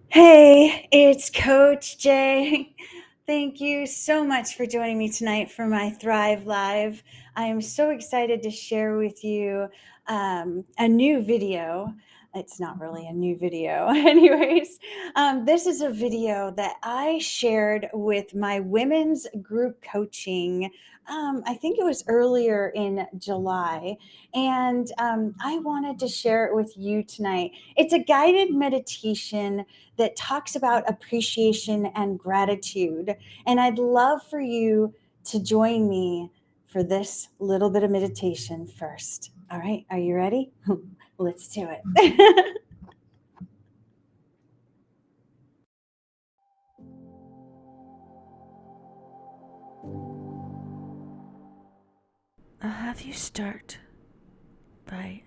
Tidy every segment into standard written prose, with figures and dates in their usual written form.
Hey, it's Coach Jay. Thank you so much for joining me tonight for my Thrive Live. I am so excited to share with you a new video. It's not really a new video, anyways. This is a video that I shared with my women's group coaching. I think it was earlier in July, and I wanted to share it with you tonight. It's a guided meditation that talks about appreciation and gratitude. And I'd love for you to join me for this little bit of meditation first. All right, are you ready? Let's do it. I'll have you start by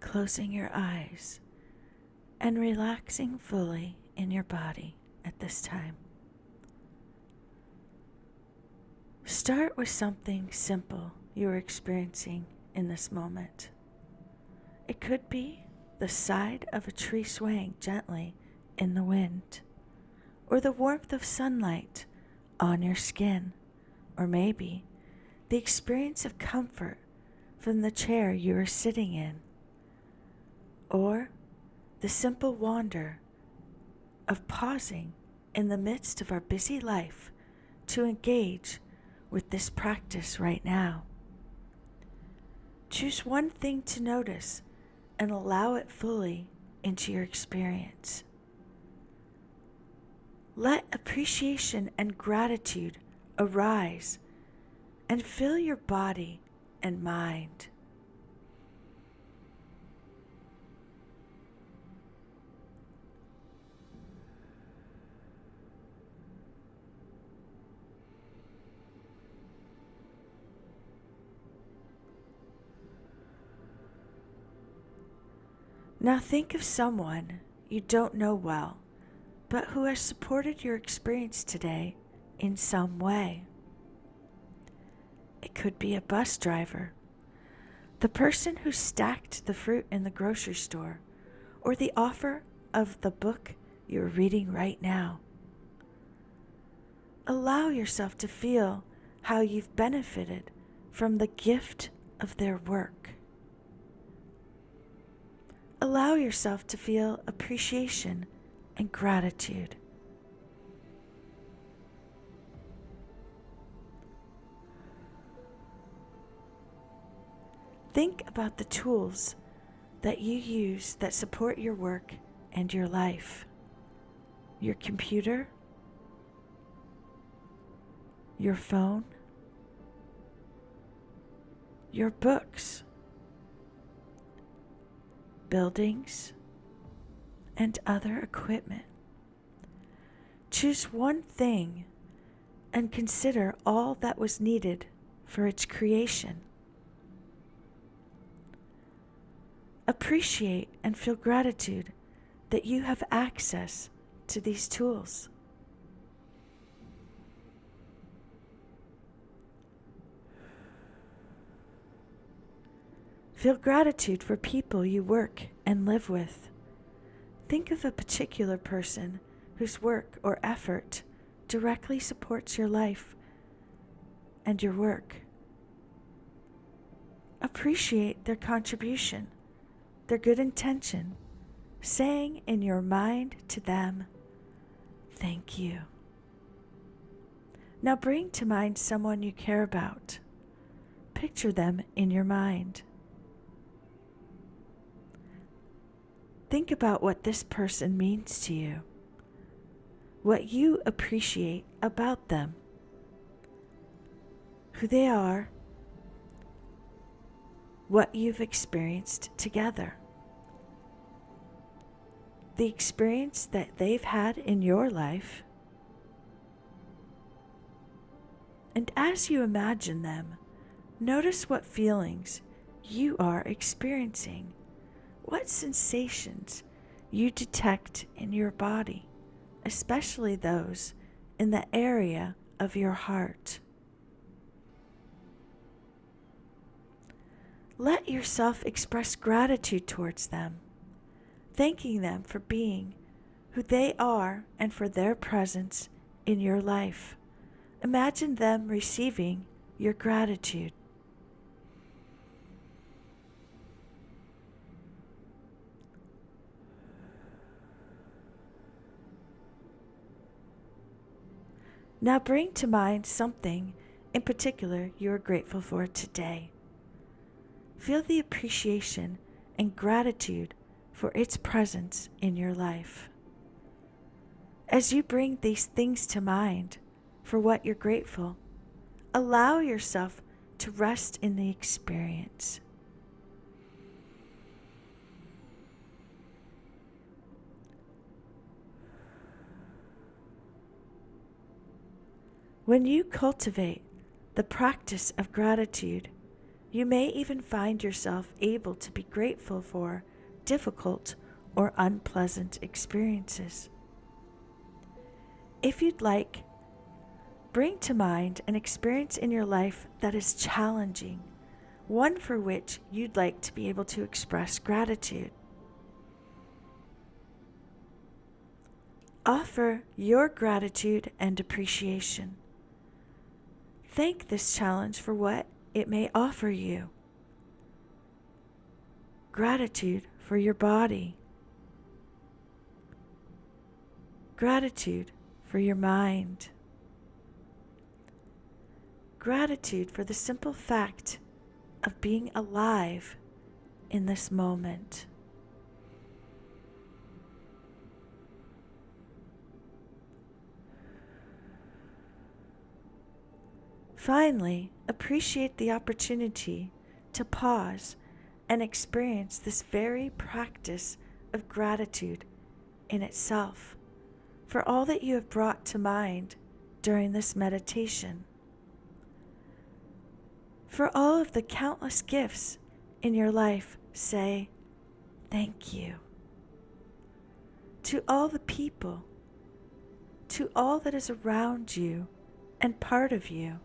closing your eyes and relaxing fully in your body at this time. Start with something simple you're experiencing in this moment. It could be the side of a tree swaying gently in the wind, or the warmth of sunlight on your skin, or maybe the experience of comfort from the chair you are sitting in, or the simple wonder of pausing in the midst of our busy life to engage with this practice right now. Choose one thing to notice and allow it fully into your experience. Let appreciation and gratitude arise and fill your body and mind. Now think of someone you don't know well, but who has supported your experience today in some way. It could be a bus driver, the person who stacked the fruit in the grocery store, or the author of the book you're reading right now. Allow yourself to feel how you've benefited from the gift of their work. Allow yourself to feel appreciation and gratitude. Think about the tools that you use that support your work and your life. Your computer, your phone, your books, buildings, and other equipment. Choose one thing and consider all that was needed for its creation. Appreciate and feel gratitude that you have access to these tools. Feel gratitude for people you work and live with. Think of a particular person whose work or effort directly supports your life and your work. Appreciate their contribution, their good intention, saying in your mind to them, "Thank you." Now bring to mind someone you care about. Picture them in your mind. Think about what this person means to you, what you appreciate about them, who they are, what you've experienced together, the experience that they've had in your life. And as you imagine them, notice what feelings you are experiencing, what sensations you detect in your body, especially those in the area of your heart. Let yourself express gratitude towards them, thanking them for being who they are and for their presence in your life. Imagine them receiving your gratitude. Now bring to mind something in particular you are grateful for today. Feel the appreciation and gratitude for its presence in your life. As you bring these things to mind for what you're grateful, allow yourself to rest in the experience. When you cultivate the practice of gratitude, you may even find yourself able to be grateful for difficult or unpleasant experiences. If you'd like, bring to mind an experience in your life that is challenging, one for which you'd like to be able to express gratitude. Offer your gratitude and appreciation. Thank this challenge for what it may offer you. Gratitude for your body. Gratitude for your mind. Gratitude for the simple fact of being alive in this moment. Finally, appreciate the opportunity to pause and experience this very practice of gratitude in itself for all that you have brought to mind during this meditation. For all of the countless gifts in your life, say thank you. To all the people, to all that is around you and part of you,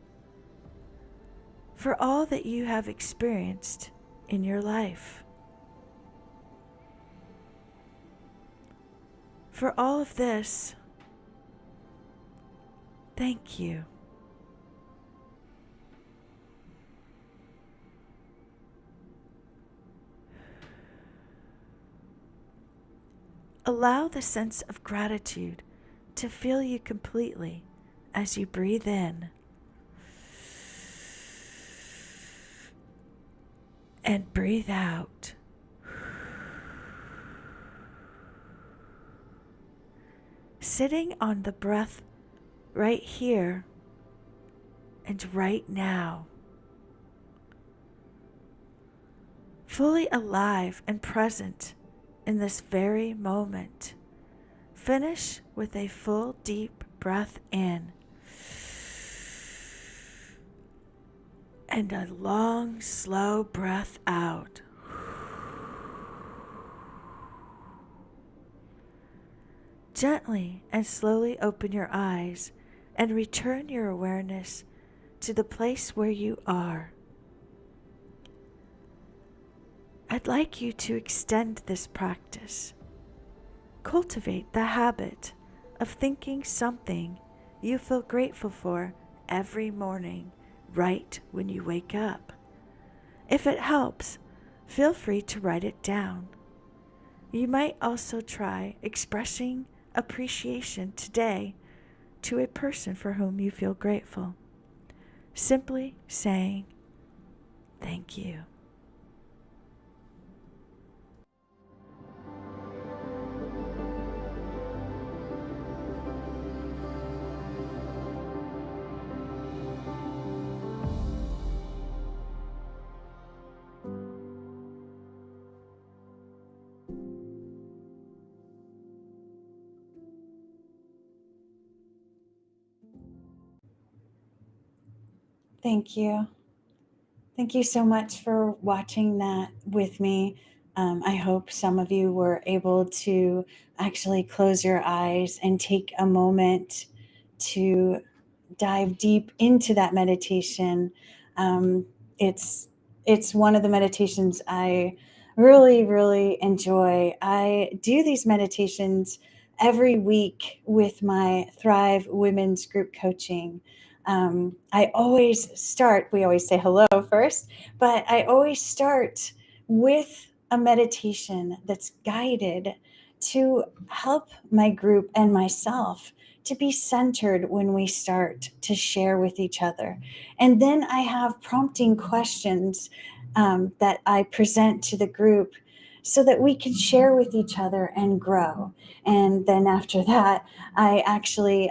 for all that you have experienced in your life. For all of this, thank you. Allow the sense of gratitude to fill you completely as you breathe in and breathe out. Sitting on the breath right here and right now. Fully alive and present in this very moment. Finish with a full deep breath in and a long, slow breath out. Gently and slowly open your eyes and return your awareness to the place where you are. I'd like you to extend this practice. Cultivate the habit of thinking something you feel grateful for every morning, right when you wake up. If it helps, feel free to write it down. You might also try expressing appreciation today to a person for whom you feel grateful. Simply saying, thank you. Thank you. Thank you so much for watching that with me. I hope some of you were able to actually close your eyes and take a moment to dive deep into that meditation. Um, it's it's one of the meditations I really enjoy. I do these meditations every week with my Thrive Women's Group Coaching, I always start, we always say hello first, but I always start with a meditation that's guided to help my group and myself to be centered when we start to share with each other. And then I have prompting questions that I present to the group so that we can share with each other and grow. And then after that, I actually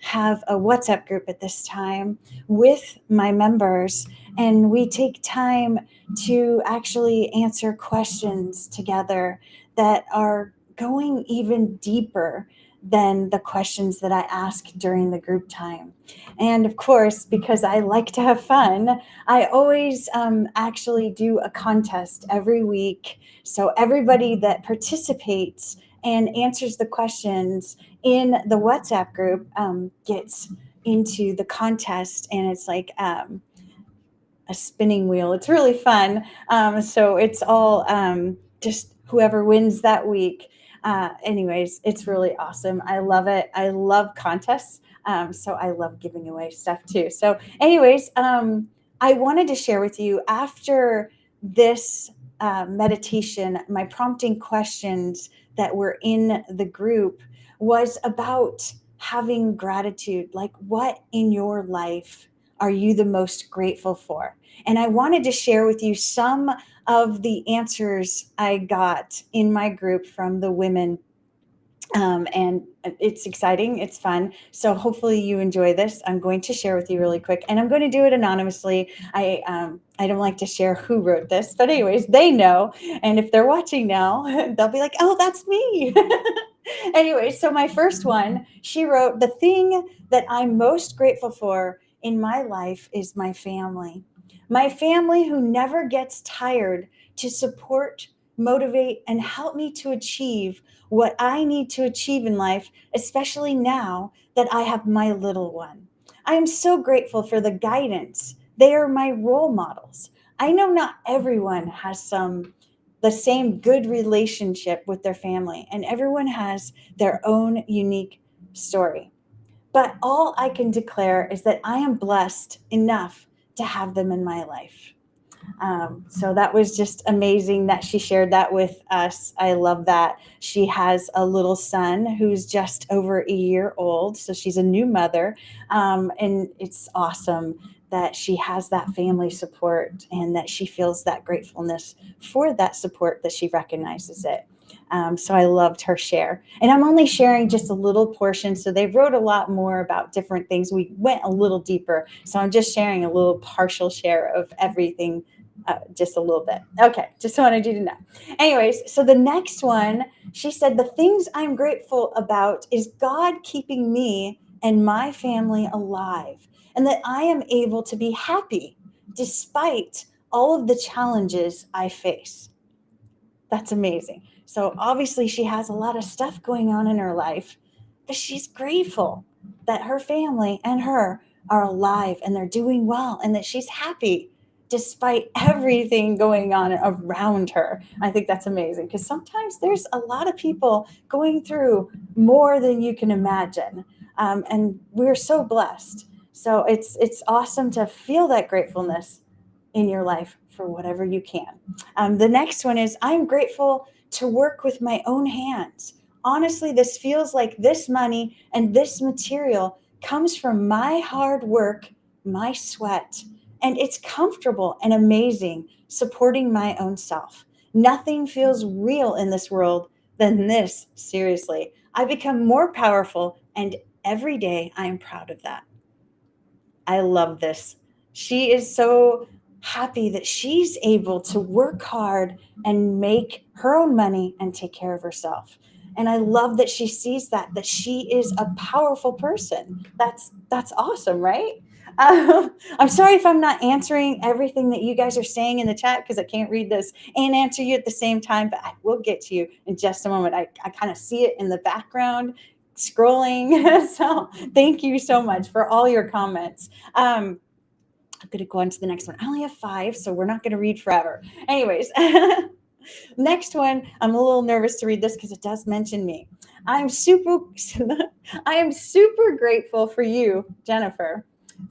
have a WhatsApp group at this time with my members, and we take time to actually answer questions together that are going even deeper than the questions that I ask during the group time. And of course, because I like to have fun, I always actually do a contest every week. So everybody that participates and answers the questions in the WhatsApp group gets into the contest, and it's like a spinning wheel. It's really fun. So it's all just whoever wins that week. Anyways, it's really awesome. I love it. I love contests. So I love giving away stuff too. So, anyways, I wanted to share with you after this meditation, my prompting questions that were in the group was about having gratitude. Like, what in your life are you the most grateful for? And I wanted to share with you some of the answers I got in my group from the women. And it's exciting, it's fun. So hopefully you enjoy this. I'm going to share with you really quick, and I'm going to do it anonymously. I don't like to share who wrote this, but anyways, they know. And if they're watching now, they'll be like, "Oh, that's me." Anyway, so my first one, she wrote, "The thing that I'm most grateful for in my life is my family. My family who never gets tired to support, motivate, and help me to achieve what I need to achieve in life, especially now that I have my little one. I am so grateful for the guidance. They are my role models. I know not everyone has the same good relationship with their family, and everyone has their own unique story. But all I can declare is that I am blessed enough to have them in my life." So that was just amazing that she shared that with us. I love that. She has a little son who's just over a year old. So she's a new mother. And it's awesome that she has that family support and that she feels that gratefulness for that support, that she recognizes it. So I loved her share. And I'm only sharing just a little portion. So they wrote a lot more about different things. We went a little deeper. So I'm just sharing a little partial share of everything, just a little bit. Okay, just wanted you to know. Anyways, so the next one, she said, "The things I'm grateful about is God keeping me and my family alive, and that I am able to be happy despite all of the challenges I face." That's amazing. So obviously she has a lot of stuff going on in her life, but she's grateful that her family and her are alive and they're doing well and that she's happy despite everything going on around her. I think that's amazing because sometimes there's a lot of people going through more than you can imagine. And we're so blessed. So it's awesome to feel that gratefulness in your life for whatever you can. The next one is, "I'm grateful to work with my own hands. Honestly, this feels like this money and this material comes from my hard work, my sweat, and it's comfortable and amazing supporting my own self. Nothing feels real in this world than this, seriously. I become more powerful, and every day I am proud of that." I love this. She is so happy that she's able to work hard and make her own money and take care of herself. And I love that she sees that she is a powerful person. That's awesome, right? I'm sorry if I'm not answering everything that you guys are saying in the chat because I can't read this and answer you at the same time, but I will get to you in just a moment. I kind of see it in the background scrolling. So thank you so much for all your comments. I'm going to go on to the next one. I only have 5, so we're not going to read forever. Anyways, Next one, I'm a little nervous to read this because it does mention me. I'm super I am super grateful for you, Jennifer,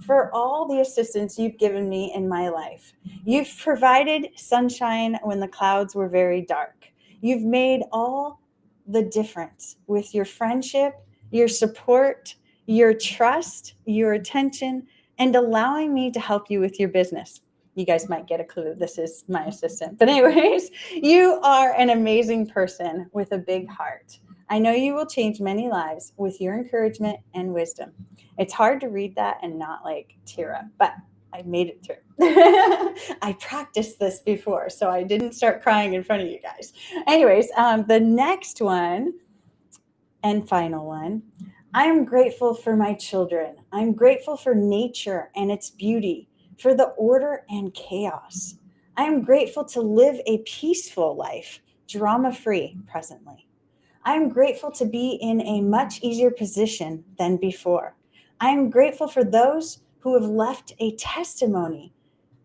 for all the assistance you've given me in my life. You've provided sunshine when the clouds were very dark. You've made all the difference with your friendship, your support, your trust, your attention, and allowing me to help you with your business. You guys might get a clue. This is my assistant. But, anyways, you are an amazing person with a big heart. I know you will change many lives with your encouragement and wisdom. It's hard to read that and not like tear up, but I made it through. I practiced this before, so I didn't start crying in front of you guys. Anyways, the next one and final one. I am grateful for my children. I'm grateful for nature and its beauty, for the order and chaos. I am grateful to live a peaceful life, drama free presently. I am grateful to be in a much easier position than before. I am grateful for those who have left a testimony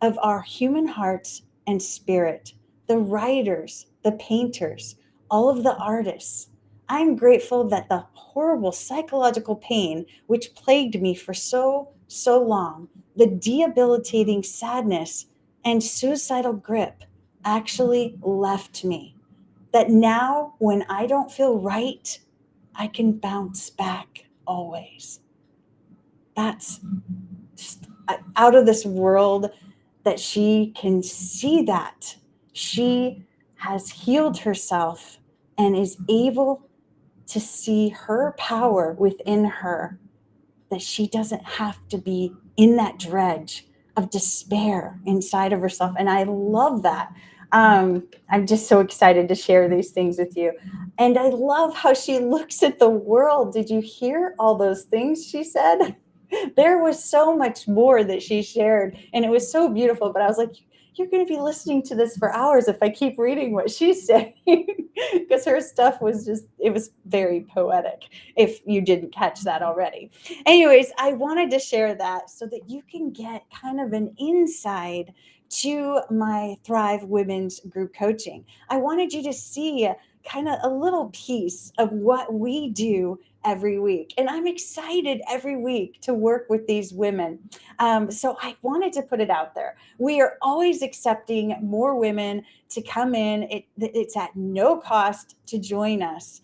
of our human hearts and spirit, the writers, the painters, all of the artists. I'm grateful that the horrible psychological pain which plagued me for so long, the debilitating sadness and suicidal grip actually left me. That now, when I don't feel right, I can bounce back always. That's just out of this world that she can see that. She has healed herself and is able to see her power within her, that she doesn't have to be in that dredge of despair inside of herself. And I love that. I'm just so excited to share these things with you. And I love how she looks at the world. Did you hear all those things she said? There was so much more that she shared, and it was so beautiful. But I was like, you're going to be listening to this for hours if I keep reading what she's saying, because her stuff was just, it was very poetic, if you didn't catch that already. Anyways, I wanted to share that so that you can get kind of an insight to my Thrive Women's group coaching. I wanted you to see kind of a little piece of what we do every week. And I'm excited every week to work with these women. So I wanted to put it out there. We are always accepting more women to come in. It's at no cost to join us.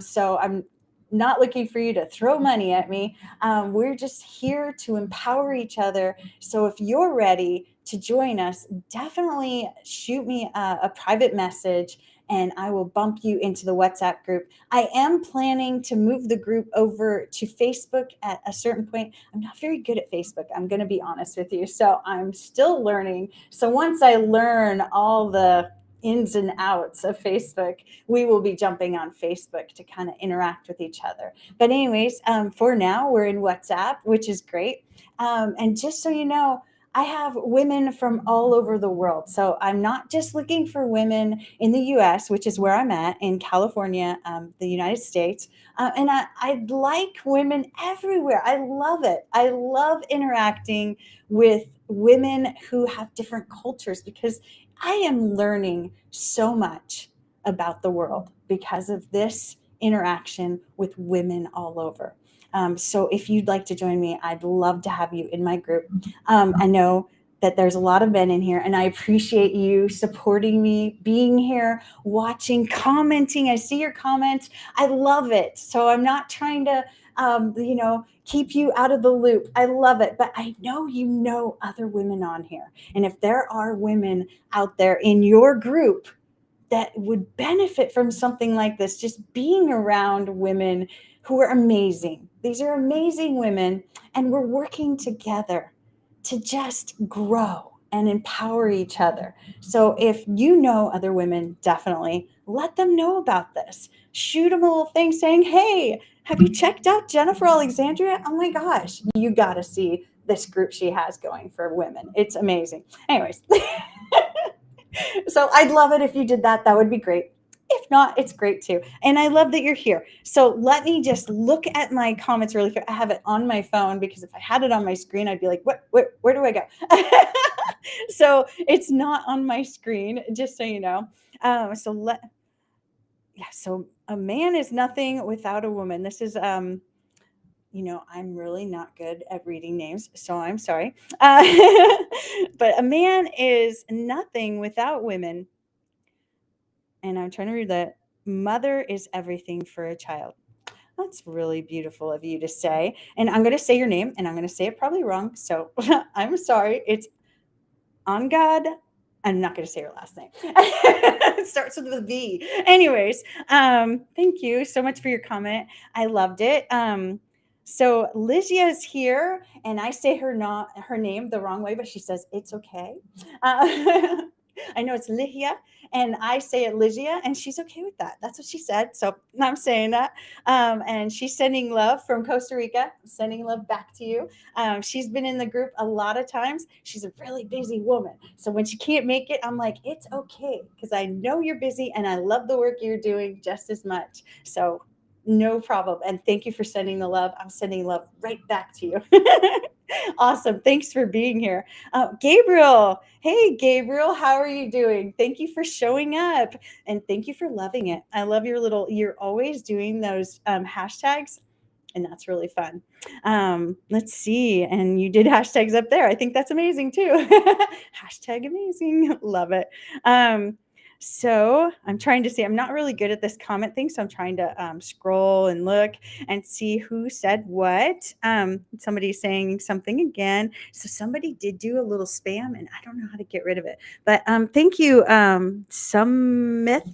So I'm not looking for you to throw money at me. We're just here to empower each other. So if you're ready to join us, definitely shoot me a private message and I will bump you into the WhatsApp group. I am planning to move the group over to Facebook at a certain point. I'm not very good at Facebook, I'm going to be honest with you. So I'm still learning. So once I learn all the ins and outs of Facebook, we will be jumping on Facebook to kind of interact with each other. But anyways, for now, we're in WhatsApp, which is great. And just so you know, I have women from all over the world. So I'm not just looking for women in the US, which is where I'm at in California, the United States. And I'd like women everywhere. I love it. I love interacting with women who have different cultures because I am learning so much about the world because of this interaction with women all over. So if you'd like to join me, I'd love to have you in my group. I know that there's a lot of men in here, and I appreciate you supporting me, being here, watching, commenting. I see your comments. I love it. So I'm not trying to, keep you out of the loop. I love it. But I know you know other women on here. And if there are women out there in your group that would benefit from something like this, just being around women who are amazing. These are amazing women, and we're working together to just grow and empower each other. So if you know other women, definitely let them know about this. Shoot them a little thing saying, hey, have you checked out Jennifer Alexandria? Oh my gosh, you got to see this group she has going for women. It's amazing. Anyways. So I'd love it if you did that. That would be great. If not, it's great too. And I love that you're here. So let me just look at my comments really quick. I have it on my phone because if I had it on my screen, I'd be like, where do I go? So it's not on my screen, just so you know. So let Yeah, so a man is nothing without a woman. This is I'm really not good at reading names, so I'm sorry. Uh, but a man is nothing without women. And I'm trying to read that. Mother is everything for a child. That's really beautiful of you to say. And I'm going to say your name, and I'm going to say it probably wrong. So I'm sorry. It's on God. I'm not going to say her last name. It starts with a V. Anyways, thank you so much for your comment. I loved it. So Lygia is here, and I say her name the wrong way, but she says it's okay. I know it's Lygia, and I say it Lygia, and she's okay with that. That's what she said. So I'm saying that. And she's sending love from Costa Rica, sending love back to you. She's been in the group a lot of times. She's a really busy woman. So when she can't make it, I'm like, it's okay because I know you're busy and I love the work you're doing just as much. So no problem. And thank you for sending the love. I'm sending love right back to you. Awesome. Thanks for being here. Gabriel. Hey, Gabriel. How are you doing? Thank you for showing up and thank you for loving it. I love you're always doing those hashtags, and that's really fun. Let's see. And you did hashtags up there. I think that's amazing too. Hashtag amazing. Love it. So I'm trying to see, I'm not really good at this comment thing. So I'm trying to scroll and look and see who said what. Somebody's saying something again. So somebody did do a little spam and I don't know how to get rid of it. But thank you, some myth.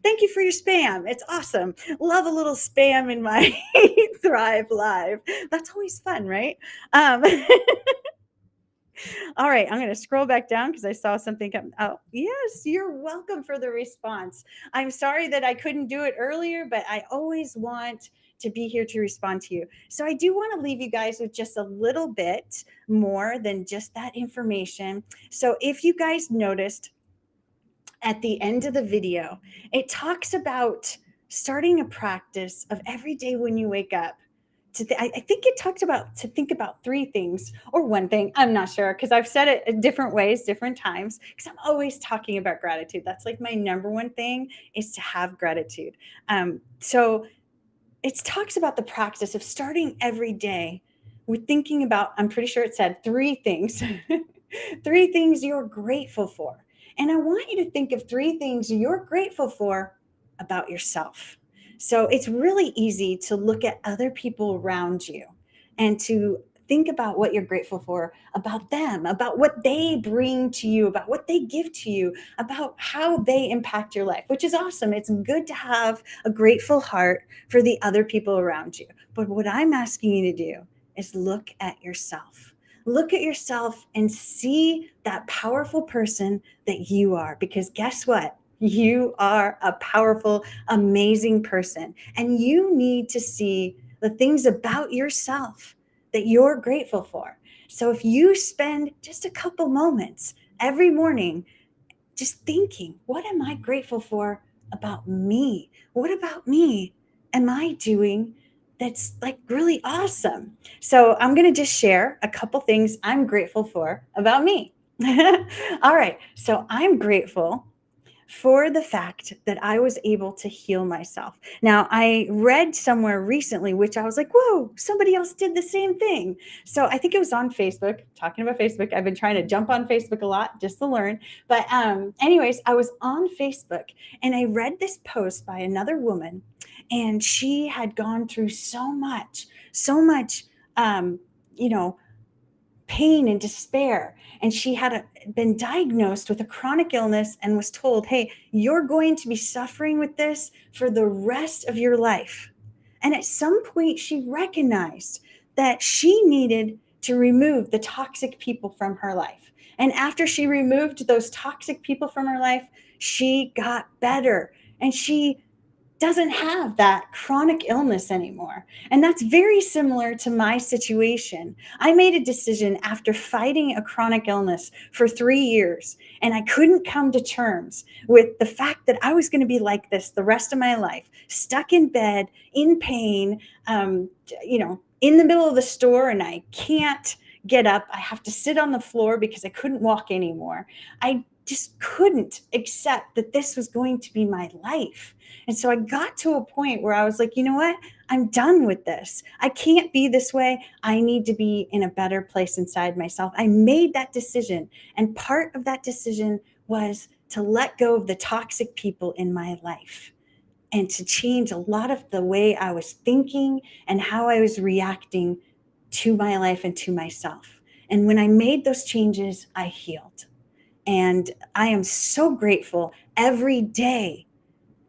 Thank you for your spam. It's awesome. Love a little spam in my Thrive Live. That's always fun, right? Um, all right, I'm going to scroll back down because I saw something come. Oh, yes, you're welcome for the response. I'm sorry that I couldn't do it earlier, but I always want to be here to respond to you. So I do want to leave you guys with just a little bit more than just that information. So if you guys noticed at the end of the video, it talks about starting a practice of every day when you wake up I think it talked about to think about three things or one thing. I'm not sure because I've said it in different ways, different times. Because I'm always talking about gratitude. That's like my number one thing is to have gratitude. So it talks about the practice of starting every day with thinking about. I'm pretty sure it said three things, three things you're grateful for, and I want you to think of three things you're grateful for about yourself. So it's really easy to look at other people around you and to think about what you're grateful for about them, about what they bring to you, about what they give to you, about how they impact your life, which is awesome. It's good to have a grateful heart for the other people around you. But what I'm asking you to do is look at yourself. Look at yourself and see that powerful person that you are. Because guess what? You are a powerful, amazing person. And you need to see the things about yourself that you're grateful for. So if you spend just a couple moments every morning just thinking, what am I grateful for about me? What about me am I doing that's like really awesome? So I'm going to just share a couple things I'm grateful for about me. All right. So I'm grateful for the fact that I was able to heal myself. Now, I read somewhere recently, which I was like, whoa, somebody else did the same thing. So I think it was on Facebook, talking about Facebook. I've been trying to jump on Facebook a lot just to learn. But, anyways, I was on Facebook and I read this post by another woman, and she had gone through so much, um, you know, pain and despair. And she had been diagnosed with a chronic illness and was told, hey, you're going to be suffering with this for the rest of your life. And at some point, she recognized that she needed to remove the toxic people from her life. And after she removed those toxic people from her life, she got better and she doesn't have that chronic illness anymore. And that's very similar to my situation. I made a decision after fighting a chronic illness for 3 years, and I couldn't come to terms with the fact that I was going to be like this the rest of my life, stuck in bed, in pain, in the middle of the store, and I can't get up. I have to sit on the floor because I couldn't walk anymore. I just couldn't accept that this was going to be my life. And so I got to a point where I was like, you know what? I'm done with this. I can't be this way. I need to be in a better place inside myself. I made that decision. And part of that decision was to let go of the toxic people in my life and to change a lot of the way I was thinking and how I was reacting to my life and to myself. And when I made those changes, I healed. And I am so grateful every day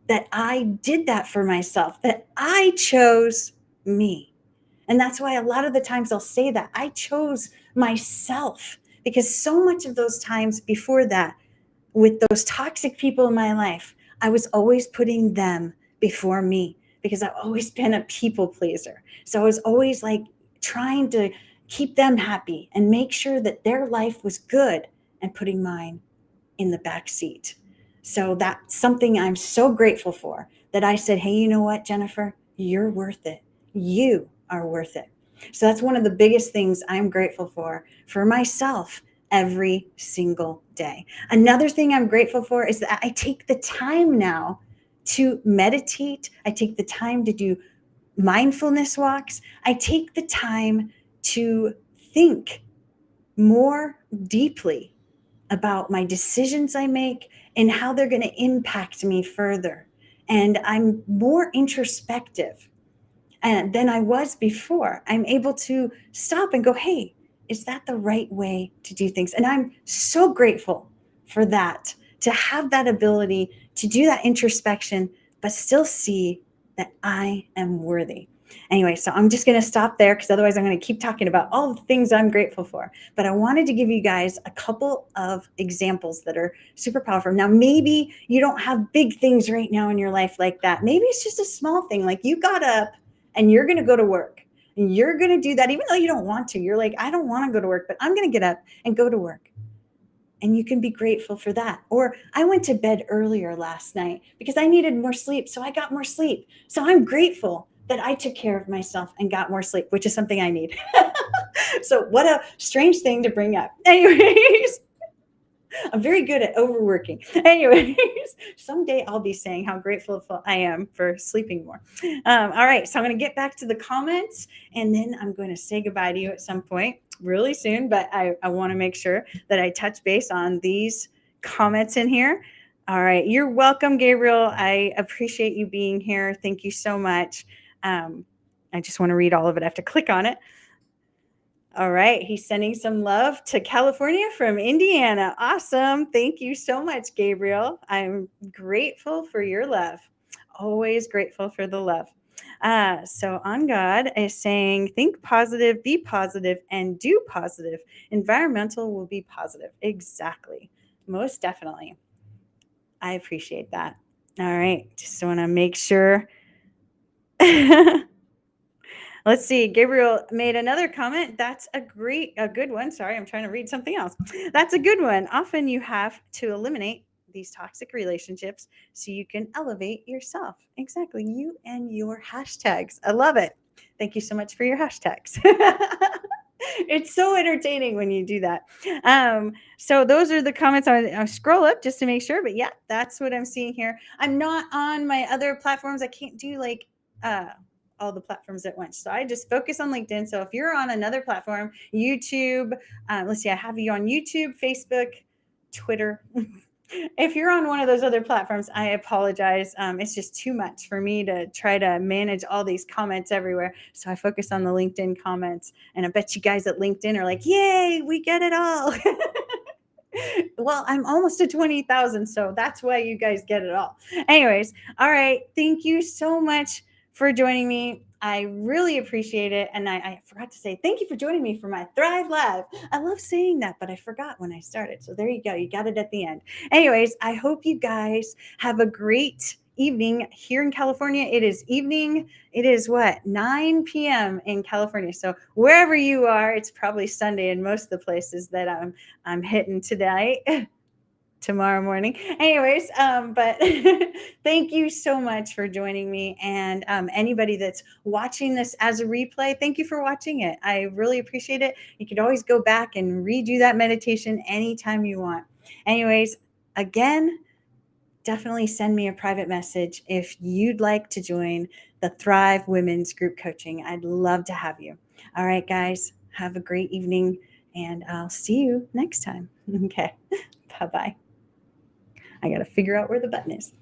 that I did that for myself, that I chose me. And that's why a lot of the times I'll say that I chose myself, because so much of those times before that, with those toxic people in my life, I was always putting them before me because I've always been a people pleaser. So I was always like trying to keep them happy and make sure that their life was good and putting mine in the back seat. So that's something I'm so grateful for, that I said, hey, you know what, Jennifer, you're worth it. You are worth it. So that's one of the biggest things I'm grateful for myself every single day. Another thing I'm grateful for is that I take the time now to meditate. I take the time to do mindfulness walks. I take the time to think more deeply about my decisions I make and how they're going to impact me further. And I'm more introspective than I was before. I'm able to stop and go, hey, is that the right way to do things? And I'm so grateful for that, to have that ability to do that introspection, but still see that I am worthy. Anyway, so I'm just going to stop there because otherwise I'm going to keep talking about all the things I'm grateful for. But I wanted to give you guys a couple of examples that are super powerful. Now, maybe you don't have big things right now in your life like that. Maybe it's just a small thing, like you got up and you're going to go to work and you're going to do that, even though you don't want to. You're like, I don't want to go to work, but I'm going to get up and go to work. And you can be grateful for that. Or I went to bed earlier last night because I needed more sleep. So I got more sleep. So I'm grateful that I took care of myself and got more sleep, which is something I need. So what a strange thing to bring up. Anyways, I'm very good at overworking. Anyways, someday I'll be saying how grateful I am for sleeping more. All right, so I'm going to get back to the comments, and then I'm going to say goodbye to you at some point really soon, but I want to make sure that I touch base on these comments in here. All right, you're welcome, Gabriel. I appreciate you being here. Thank you so much. I just want to read all of it. I have to click on it. All right. He's sending some love to California from Indiana. Awesome. Thank you so much, Gabriel. I'm grateful for your love. Always grateful for the love. So On God is saying, think positive, be positive, and do positive. Environmental will be positive. Exactly. Most definitely. I appreciate that. All right. Just want to make sure. Let's see. Gabriel made another comment. That's a good one. Sorry, I'm trying to read something else. That's a good one. Often you have to eliminate these toxic relationships so you can elevate yourself. Exactly. You and your hashtags. I love it. Thank you so much for your hashtags. It's so entertaining when you do that. So those are the comments. I'll scroll up just to make sure. But yeah, that's what I'm seeing here. I'm not on my other platforms. I can't do like all the platforms at once. So I just focus on LinkedIn. So if you're on another platform, YouTube, let's see, I have you on YouTube, Facebook, Twitter. If you're on one of those other platforms, I apologize. It's just too much for me to try to manage all these comments everywhere. So I focus on the LinkedIn comments. And I bet you guys at LinkedIn are like, yay, we get it all. Well, I'm almost to 20,000. So that's why you guys get it all. Anyways, all right. Thank you so much for joining me. I really appreciate it. And I forgot to say thank you for joining me for my Thrive Live. I love saying that, but I forgot when I started. So there you go. You got it at the end. Anyways, I hope you guys have a great evening here in California. It is evening. It is what, 9 p.m. in California. So wherever you are, it's probably Sunday in most of the places that I'm hitting today. tomorrow morning. Anyways, but thank you so much for joining me. And anybody that's watching this as a replay, thank you for watching it. I really appreciate it. You could always go back and redo that meditation anytime you want. Anyways, again, definitely send me a private message if you'd like to join the Thrive Women's Group Coaching. I'd love to have you. All right, guys, have a great evening, and I'll see you next time. Okay, bye-bye. I got to figure out where the button is.